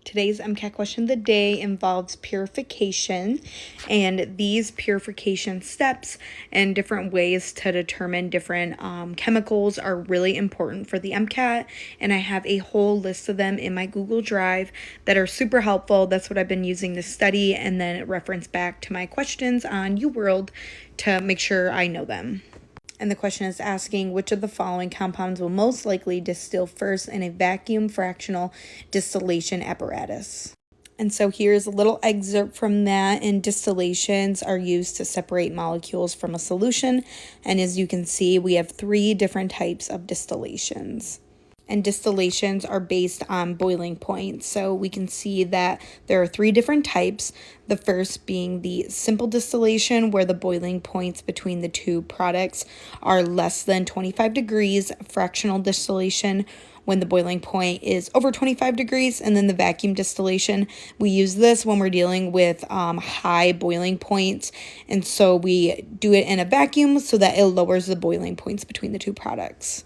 Today's MCAT question of the day involves purification, and these purification steps and different ways to determine different chemicals are really important for the MCAT, and I have a whole list of them in my Google Drive that are super helpful. That's what I've been using to study, and then it referenced back to my questions on youre to make sure I know them. And the question is asking which of the following compounds will most likely distill first in a vacuum fractional distillation apparatus. And so here's a little excerpt from that. And distillations are used to separate molecules from a solution. And as you can see, we have 3 different types of distillations. And distillations are based on boiling points. So we can see that there are 3 different types. The first being the simple distillation, where the boiling points between the 2 products are less than 25 degrees. Fractional distillation, when the boiling point is over 25 degrees. And then the vacuum distillation, we use this when we're dealing with high boiling points. And so we do it in a vacuum so that it lowers the boiling points between the 2 products.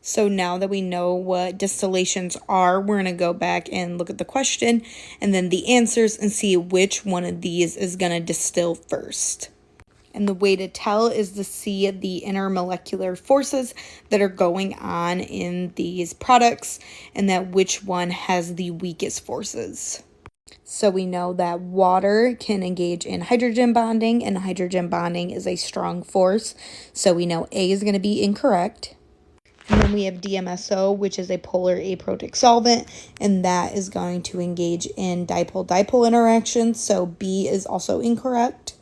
So now that we know what distillations are, we're going to go back and look at the question and then the answers and see which one of these is going to distill first. And the way to tell is to see the intermolecular forces that are going on in these products and that which one has the weakest forces. So we know that water can engage in hydrogen bonding, and hydrogen bonding is a strong force. So we know A is going to be incorrect. And then we have DMSO, which is a polar aprotic solvent, and that is going to engage in dipole-dipole interactions, so B is also incorrect.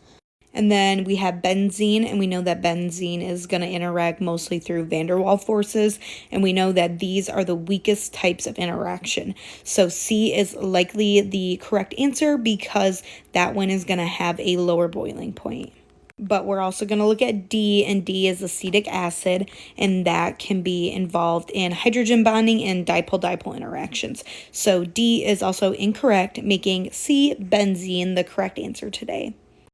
And then we have benzene, and we know that benzene is going to interact mostly through van der Waals forces, and we know that these are the weakest types of interaction. So C is likely the correct answer because that one is going to have a lower boiling point. But we're also going to look at D, and D is acetic acid, and that can be involved in hydrogen bonding and dipole-dipole interactions. So D is also incorrect, making C, benzene, the correct answer today.